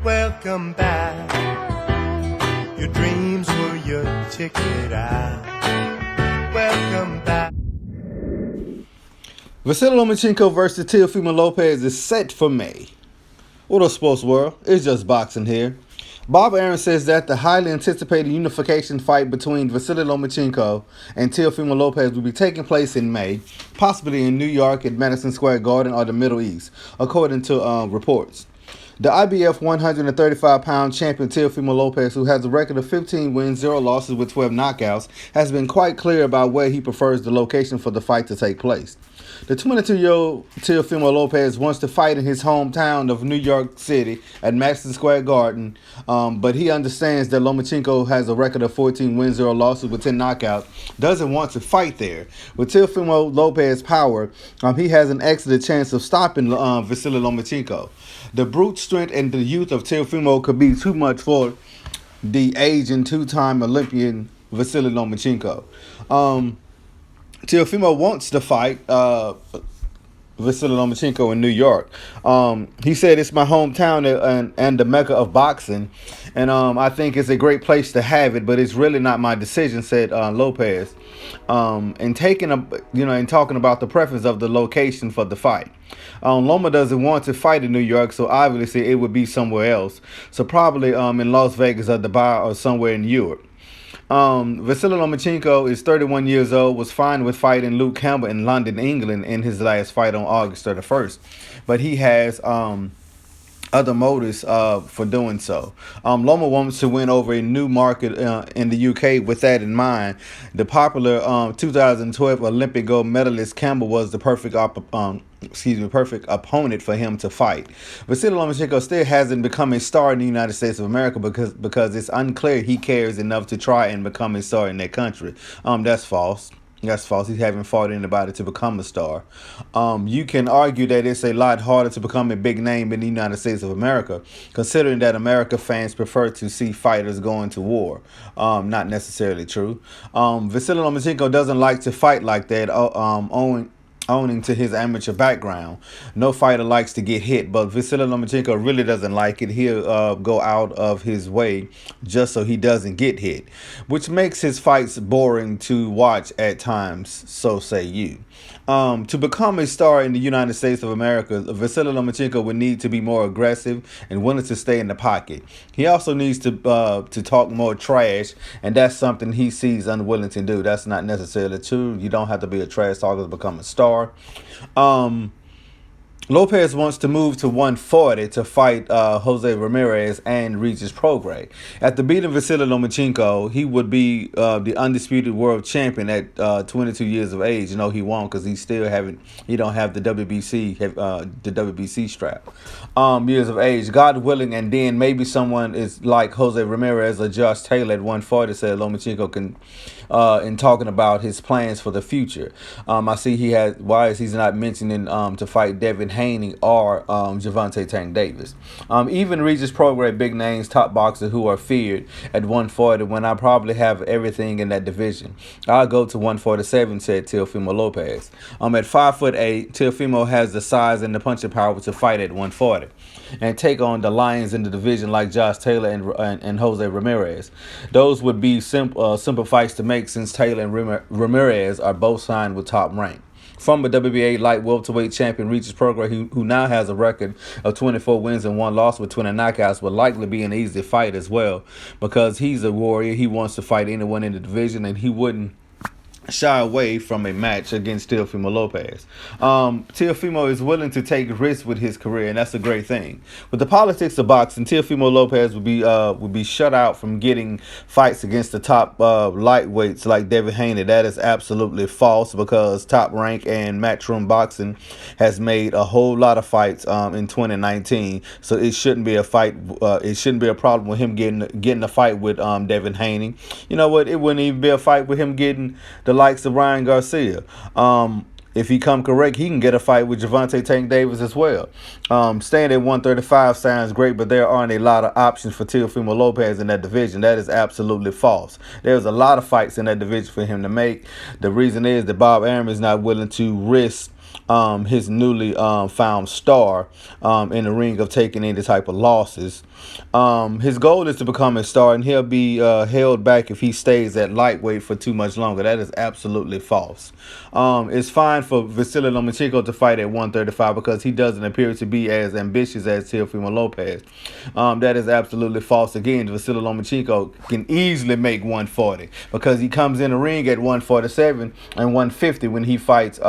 Welcome back. Your dreams were your ticket out. Welcome back. Vasiliy Lomachenko versus Teofimo Lopez is set for May. What up, sports world? It's just boxing here. Bob Arum says that the highly anticipated unification fight between Vasiliy Lomachenko and Teofimo Lopez will be taking place in May, possibly in New York at Madison Square Garden or the Middle East, according to reports. The IBF 135-pound champion Teofimo Lopez, who has a record of 15 wins, 0 losses with 12 knockouts, has been quite clear about where he prefers the location for the fight to take place. The 22-year-old Teofimo Lopez wants to fight in his hometown of New York City at Madison Square Garden, but he understands that Lomachenko has a record of 14 wins, 0 losses with 10 knockouts, doesn't want to fight there. With Teofimo Lopez's power, he has an excellent chance of stopping Vasiliy Lomachenko. The brute strength and the youth of Teofimo could be too much for the aging two-time Olympian Vasiliy Lomachenko. Teofimo wants to fight Vasiliy Lomachenko in New York. He said, "It's my hometown and the mecca of boxing, and I think it's a great place to have it, but it's really not my decision," said Lopez. And talking about the preference of the location for the fight. Loma doesn't want to fight in New York, so obviously it would be somewhere else. So probably in Las Vegas or Dubai or somewhere in Europe. Vasiliy Lomachenko is 31 years old, was fine with fighting Luke Campbell in London, England in his last fight on August 31st. But he has other motives for doing so. Loma wants to win over a new market in the UK. With that in mind, the popular 2012 Olympic gold medalist Campbell was the perfect opponent for him to fight. Vasiliy Lomachenko still hasn't become a star in the United States of America because it's unclear he cares enough to try and become a star in that country. That's false. That's false. He hasn't fought anybody to become a star. You can argue that it's a lot harder to become a big name in the United States of America, considering that America fans prefer to see fighters going to war. Not necessarily true. Vasiliy Lomachenko doesn't like to fight like that, owing to his amateur background. No fighter likes to get hit, but Vasiliy Lomachenko really doesn't like it. He'll go out of his way just so he doesn't get hit, which makes his fights boring to watch at times, so say you. To become a star in the United States of America, Vasiliy Lomachenko would need to be more aggressive and willing to stay in the pocket. He also needs to talk more trash, and that's something he sees unwilling to do. That's not necessarily true. You don't have to be a trash talker to become a star. Lopez wants to move to 140 to fight Jose Ramirez and reach his prograde. After beating Vasiliy Lomachenko, he would be the undisputed world champion at 22 years of age. You know he won't because he don't have the WBC strap. Years of age, God willing, and then maybe someone is like Jose Ramirez or Josh Taylor at 140, said Lomachenko can. In talking about his plans for the future. I see why is he not mentioning to fight Devin Haney or Gervonta Tank Davis. Even Regis Prograis, big names, top boxers who are feared at 140 when I probably have everything in that division. I'll go to 147, said Teofimo Lopez. At 5'8", Teofimo has the size and the punching power to fight at 140 and take on the Lions in the division like Josh Taylor and Jose Ramirez. Those would be simple fights to make since Taylor and Ramirez are both signed with Top Rank. Former WBA light welterweight champion Regis Prograis, who now has a record of 24 wins and 1 loss with 20 knockouts, will likely be an easy fight as well because he's a warrior. He wants to fight anyone in the division, and he wouldn't shy away from a match against Teofimo Lopez. Teofimo is willing to take risks with his career, and that's a great thing. With the politics of boxing, Teofimo Lopez would be shut out from getting fights against the top lightweights like Devin Haney. That is absolutely false because Top Rank and Matchroom Boxing has made a whole lot of fights in 2019, so it shouldn't be a fight. It shouldn't be a problem with him getting a fight with Devin Haney. You know what? It wouldn't even be a fight with him getting the likes of Ryan Garcia. If he come correct, he can get a fight with Gervonta Tank Davis as well. Staying at 135 sounds great, but there aren't a lot of options for Teofimo Lopez in that division. That is absolutely false. There's a lot of fights in that division for him to make. The reason is that Bob Arum is not willing to risk his newly found star in the ring of taking any type of losses. His goal is to become a star, and he'll be held back if he stays at lightweight for too much longer. That is absolutely false. It's fine for Vasiliy Lomachenko to fight at 135 because he doesn't appear to be as ambitious as Teofimo Lopez. That is absolutely false. Again, Vasiliy Lomachenko can easily make 140 because he comes in the ring at 147 and 150 when he fights.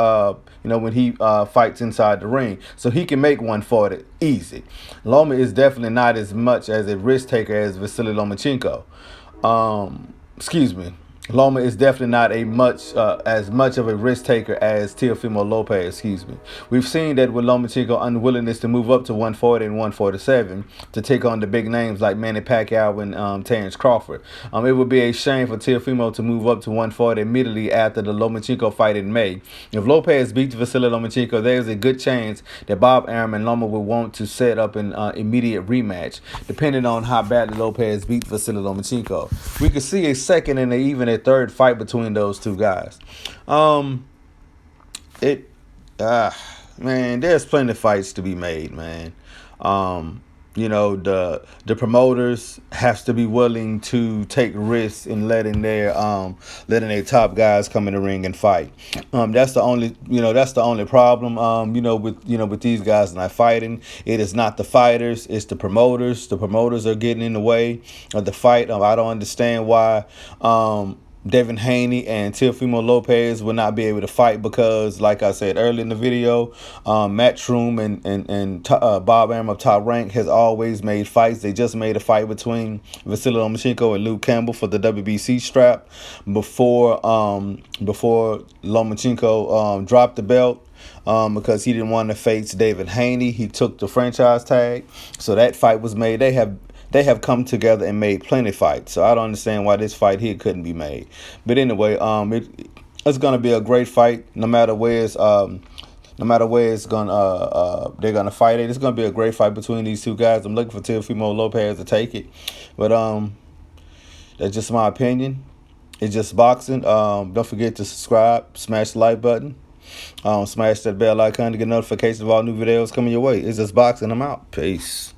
When he fights inside the ring, so he can make 140 easy. Loma is definitely not as much as a risk taker as Vasiliy Lomachenko. Excuse me. Loma is definitely not as much of a risk taker as Teofimo Lopez. Excuse me. We've seen that with Lomachenko's unwillingness to move up to 140 and 147 to take on the big names like Manny Pacquiao and Terrence Crawford. It would be a shame for Teofimo to move up to 140 immediately after the Lomachenko fight in May. If Lopez beats Vasiliy Lomachenko, there's a good chance that Bob Arum and Loma will want to set up an immediate rematch, depending on how badly Lopez beats Vasiliy Lomachenko. We could see a second and even a third fight between those two guys. Man, there's plenty of fights to be made, man. The promoters have to be willing to take risks in letting their top guys come in the ring and fight. That's the only problem. With these guys not fighting, it is not the fighters, it's the promoters. The promoters are getting in the way of the fight. I don't understand why Devin Haney and Teofimo Lopez will not be able to fight because, like I said earlier in the video, Matchroom and Bob Arum of Top Rank has always made fights. They just made a fight between Vasiliy Lomachenko and Luke Campbell for the WBC strap before Lomachenko dropped the belt. Because he didn't want to face David Haney. He took the franchise tag, so that fight was made. They have come together and made plenty of fights. So I don't understand why this fight here couldn't be made. But anyway, it's gonna be a great fight. No matter where they're gonna fight it. It's gonna be a great fight between these two guys. I'm looking for Teofimo Lopez to take it. But that's just my opinion. It's just boxing. Don't forget to subscribe, smash the like button. Smash that bell icon to get notifications of all new videos coming your way. It's just boxing. I'm out. Peace.